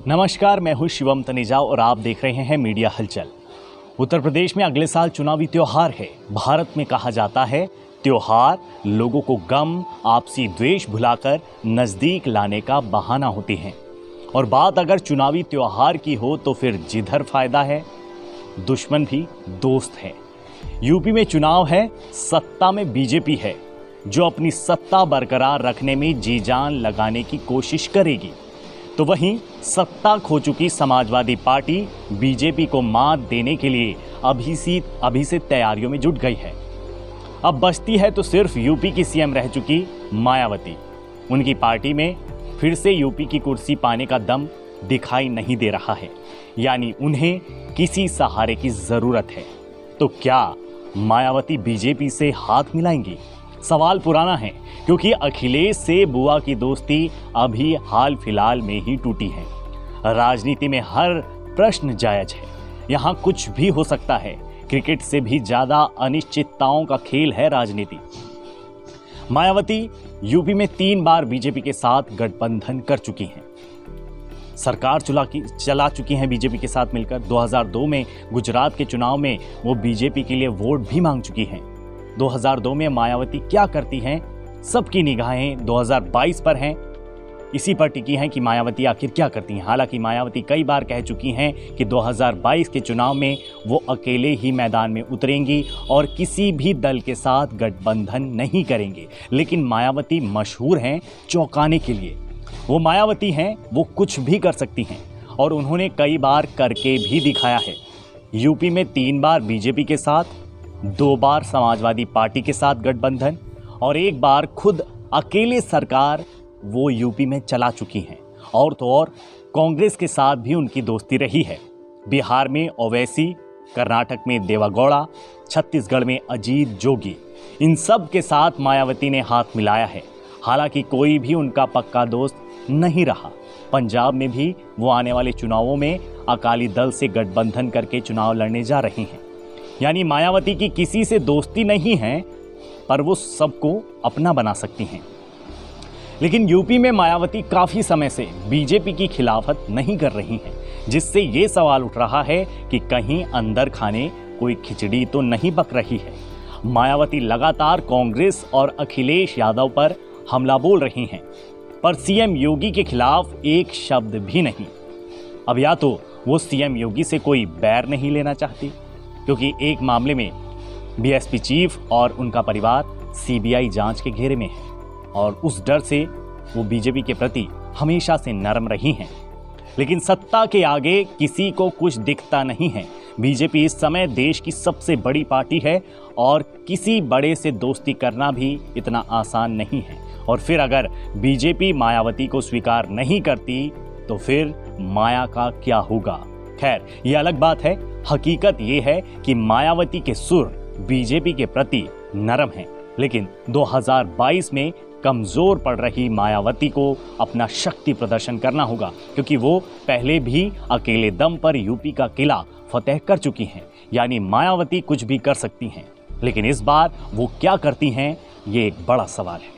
नमस्कार, मैं हूं शिवम तनेजा और आप देख रहे हैं मीडिया हलचल। उत्तर प्रदेश में अगले साल चुनावी त्योहार है। भारत में कहा जाता है त्योहार लोगों को गम, आपसी द्वेष भुलाकर नज़दीक लाने का बहाना होते हैं। और बात अगर चुनावी त्योहार की हो तो फिर जिधर फायदा है दुश्मन भी दोस्त है। यूपी में चुनाव है, सत्ता में बीजेपी है जो अपनी सत्ता बरकरार रखने में जी जान लगाने की कोशिश करेगी। तो वहीं सत्ता खो चुकी समाजवादी पार्टी बीजेपी को मात देने के लिए अभी से तैयारियों में जुट गई है। अब बचती है तो सिर्फ यूपी की सीएम रह चुकी मायावती। उनकी पार्टी में फिर से यूपी की कुर्सी पाने का दम दिखाई नहीं दे रहा है, यानी उन्हें किसी सहारे की जरूरत है। तो क्या मायावती बीजेपी से हाथ मिलाएंगी? सवाल पुराना है, क्योंकि अखिलेश से बुआ की दोस्ती अभी हाल फिलहाल में ही टूटी है। राजनीति में हर प्रश्न जायज है, यहाँ कुछ भी हो सकता है। क्रिकेट से भी ज्यादा अनिश्चितताओं का खेल है राजनीति। मायावती यूपी में 3 बार बीजेपी के साथ गठबंधन कर चुकी हैं, सरकार चला चुकी हैं बीजेपी के साथ मिलकर। 2002 में गुजरात के चुनाव में वो बीजेपी के लिए वोट भी मांग चुकी हैं। 2002 में मायावती क्या करती हैं, सबकी निगाहें 2022 पर हैं। इसी पर टिकी हैं कि मायावती आखिर क्या करती हैं। हालांकि मायावती कई बार कह चुकी हैं कि 2022 के चुनाव में वो अकेले ही मैदान में उतरेंगी और किसी भी दल के साथ गठबंधन नहीं करेंगे। लेकिन मायावती मशहूर हैं चौंकाने के लिए। वो मायावती हैं, वो कुछ भी कर सकती हैं और उन्होंने कई बार करके भी दिखाया है। यूपी में 3 बार बीजेपी के साथ, 2 बार समाजवादी पार्टी के साथ गठबंधन और 1 बार खुद अकेले सरकार वो यूपी में चला चुकी हैं। और तो और कांग्रेस के साथ भी उनकी दोस्ती रही है। बिहार में ओवैसी, कर्नाटक में देवागौड़ा, छत्तीसगढ़ में अजीत जोगी, इन सब के साथ मायावती ने हाथ मिलाया है। हालांकि कोई भी उनका पक्का दोस्त नहीं रहा। पंजाब में भी वो आने वाले चुनावों में अकाली दल से गठबंधन करके चुनाव लड़ने जा रही हैं। यानी मायावती की किसी से दोस्ती नहीं है, पर वो सबको अपना बना सकती हैं। लेकिन यूपी में मायावती काफी समय से बीजेपी की खिलाफत नहीं कर रही हैं, जिससे ये सवाल उठ रहा है कि कहीं अंदर खाने कोई खिचड़ी तो नहीं पक रही है। मायावती लगातार कांग्रेस और अखिलेश यादव पर हमला बोल रही हैं, पर सीएम योगी के खिलाफ एक शब्द भी नहीं। अब या तो वो सीएम योगी से कोई बैर नहीं लेना चाहती, क्योंकि एक मामले में बीएसपी चीफ और उनका परिवार सीबीआई जांच के घेरे में है और उस डर से वो बीजेपी के प्रति हमेशा से नरम रही हैं। लेकिन सत्ता के आगे किसी को कुछ दिखता नहीं है। बीजेपी इस समय देश की सबसे बड़ी पार्टी है और किसी बड़े से दोस्ती करना भी इतना आसान नहीं है। और फिर अगर बीजेपी मायावती को स्वीकार नहीं करती तो फिर माया का क्या होगा? खैर, ये अलग बात है। हकीकत ये है कि मायावती के सुर बीजेपी के प्रति नरम हैं, लेकिन 2022 में कमजोर पड़ रही मायावती को अपना शक्ति प्रदर्शन करना होगा, क्योंकि वो पहले भी अकेले दम पर यूपी का किला फतेह कर चुकी हैं। यानी मायावती कुछ भी कर सकती हैं, लेकिन इस बार वो क्या करती हैं, ये एक बड़ा सवाल है।